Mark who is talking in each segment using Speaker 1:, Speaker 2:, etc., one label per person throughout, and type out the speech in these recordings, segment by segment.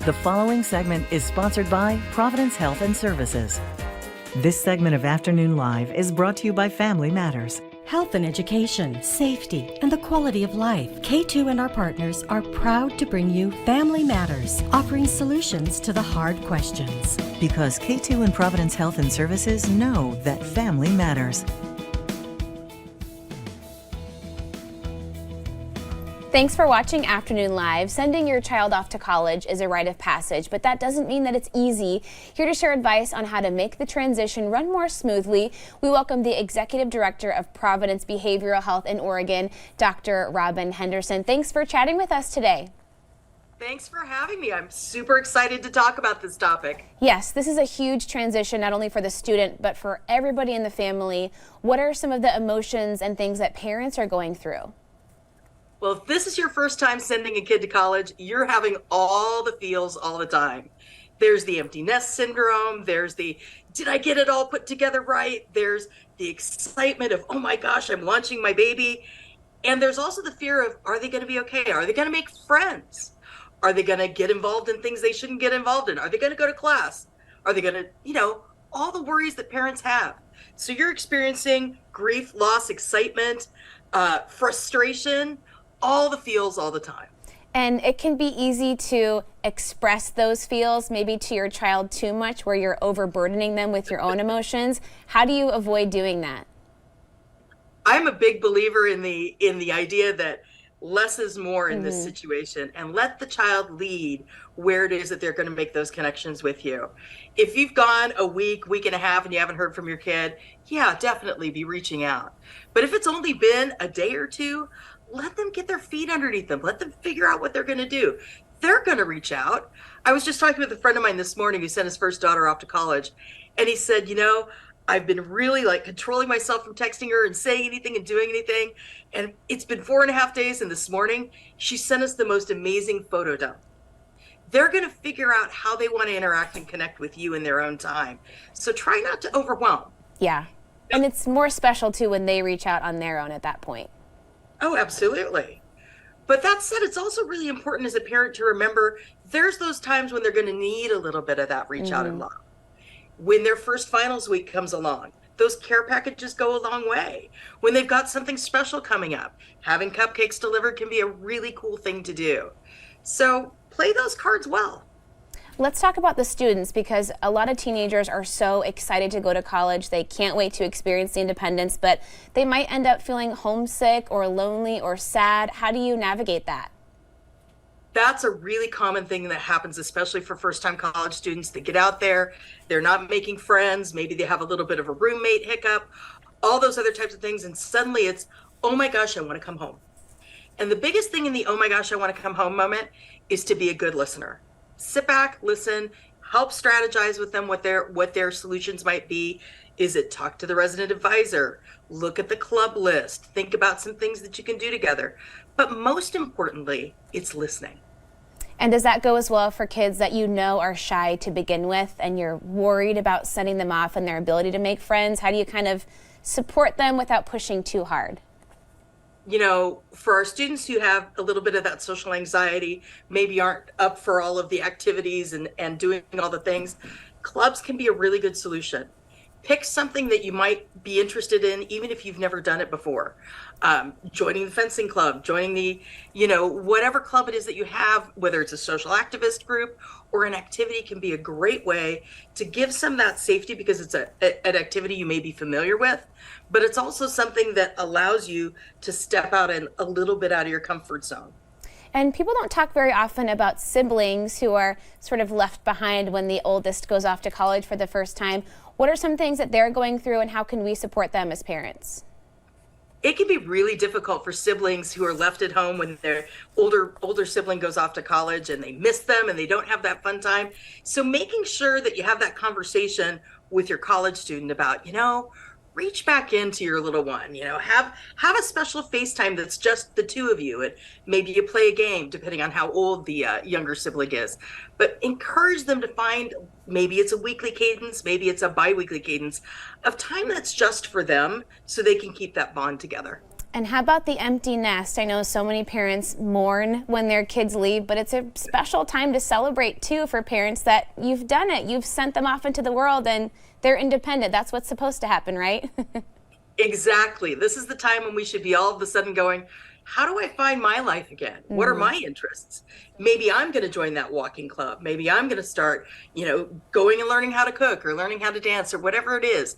Speaker 1: The following segment is sponsored by Providence Health and Services. This segment of Afternoon Live is brought to you by Family Matters.
Speaker 2: Health and education, safety, and the quality of life. KATU and our partners are proud to bring you Family Matters, offering solutions to the hard questions.
Speaker 1: Because KATU and Providence Health and Services know that family matters.
Speaker 3: Thanks for watching Afternoon Live. Sending your child off to college is a rite of passage, but that doesn't mean that it's easy. Here to share advice on how to make the transition run more smoothly, we welcome the Executive Director of Providence Behavioral Health in Oregon, Dr. Robin Henderson. Thanks for chatting with us today.
Speaker 4: Thanks for having me. I'm super excited to talk about this topic.
Speaker 3: Yes, this is a huge transition, not only for the student, but for everybody in the family. What are some of the emotions and things that parents are going through?
Speaker 4: Well, if this is your first time sending a kid to college, you're having all the feels all the time. There's the empty nest syndrome. There's the, did I get it all put together right? There's the excitement of, oh my gosh, I'm launching my baby. And there's also the fear of, are they going to be okay? Are they going to make friends? Are they going to get involved in things they shouldn't get involved in? Are they going to go to class? Are they going to, all the worries that parents have. So you're experiencing grief, loss, excitement, frustration, all the feels all the time.
Speaker 3: And it can be easy to express those feels maybe to your child too much, where you're overburdening them with your own emotions. How do you avoid doing that?
Speaker 4: I'm a big believer in the idea that less is more in this situation, and let the child lead where it is that they're going to make those connections with you. If you've gone a week and a half and you haven't heard from your kid, yeah, definitely be reaching out. But if it's only been a day or two, let them get their feet underneath them. Let them figure out what they're going to do. They're going to reach out. I was just talking with a friend of mine this morning who sent his first daughter off to college. And he said, I've been really controlling myself from texting her and saying anything and doing anything. And it's been 4.5 days. And this morning she sent us the most amazing photo dump. They're going to figure out how they want to interact and connect with you in their own time. So try not to overwhelm.
Speaker 3: Yeah. And it's more special too when they reach out on their own at that point.
Speaker 4: Oh, absolutely. But that said, it's also really important as a parent to remember there's those times when they're going to need a little bit of that reach out and love. When their first finals week comes along, those care packages go a long way. When they've got something special coming up, having cupcakes delivered can be a really cool thing to do. So play those cards well.
Speaker 3: Let's talk about the students, because a lot of teenagers are so excited to go to college. They can't wait to experience the independence, but they might end up feeling homesick or lonely or sad. How do you navigate that?
Speaker 4: That's a really common thing that happens, especially for first-time college students. They get out there, they're not making friends, maybe they have a little bit of a roommate hiccup, all those other types of things, and suddenly it's, oh my gosh, I want to come home. And the biggest thing in the oh my gosh, I want to come home moment is to be a good listener. Sit back, listen, help strategize with them what their solutions might be. Is it talk to the resident advisor, look at the club list, think about some things that you can do together. But most importantly, it's listening.
Speaker 3: And does that go as well for kids that are shy to begin with and you're worried about sending them off and their ability to make friends? How do you kind of support them without pushing too hard?
Speaker 4: For our students who have a little bit of that social anxiety, maybe aren't up for all of the activities and doing all the things, clubs can be a really good solution. Pick something that you might be interested in, even if you've never done it before. Joining the fencing club, joining the, whatever club it is that you have, whether it's a social activist group or an activity, can be a great way to give some of that safety, because it's an activity you may be familiar with, but it's also something that allows you to step out and a little bit out of your comfort zone.
Speaker 3: And people don't talk very often about siblings who are sort of left behind when the oldest goes off to college for the first time. What are some things that they're going through, and how can we support them as parents?
Speaker 4: It can be really difficult for siblings who are left at home when their older sibling goes off to college and they miss them and they don't have that fun time. So making sure that you have that conversation with your college student about, reach back into your little one, have a special FaceTime that's just the two of you. And maybe you play a game depending on how old the younger sibling is, but encourage them to find, maybe it's a weekly cadence, maybe it's a bi-weekly cadence of time that's just for them so they can keep that bond together.
Speaker 3: And how about the empty nest? I know so many parents mourn when their kids leave, but it's a special time to celebrate too for parents that you've done it. You've sent them off into the world and they're independent. That's what's supposed to happen, right?
Speaker 4: Exactly. This is the time when we should be all of a sudden going, how do I find my life again? What are my interests? Maybe I'm going to join that walking club. Maybe I'm going to start, going and learning how to cook or learning how to dance or whatever it is.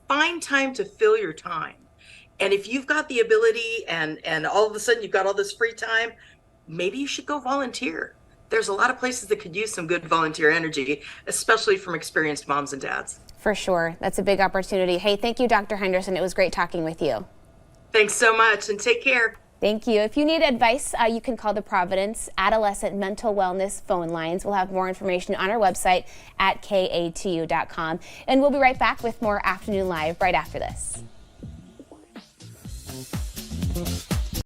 Speaker 4: Find time to fill your time. And if you've got the ability and all of a sudden you've got all this free time, maybe you should go volunteer. There's a lot of places that could use some good volunteer energy, especially from experienced moms and dads.
Speaker 3: For sure. That's a big opportunity. Hey, thank you, Dr. Henderson. It was great talking with you.
Speaker 4: Thanks so much, and take care.
Speaker 3: Thank you. If you need advice, you can call the Providence Adolescent Mental Wellness phone lines. We'll have more information on our website at KATU.com. And we'll be right back with more Afternoon Live right after this.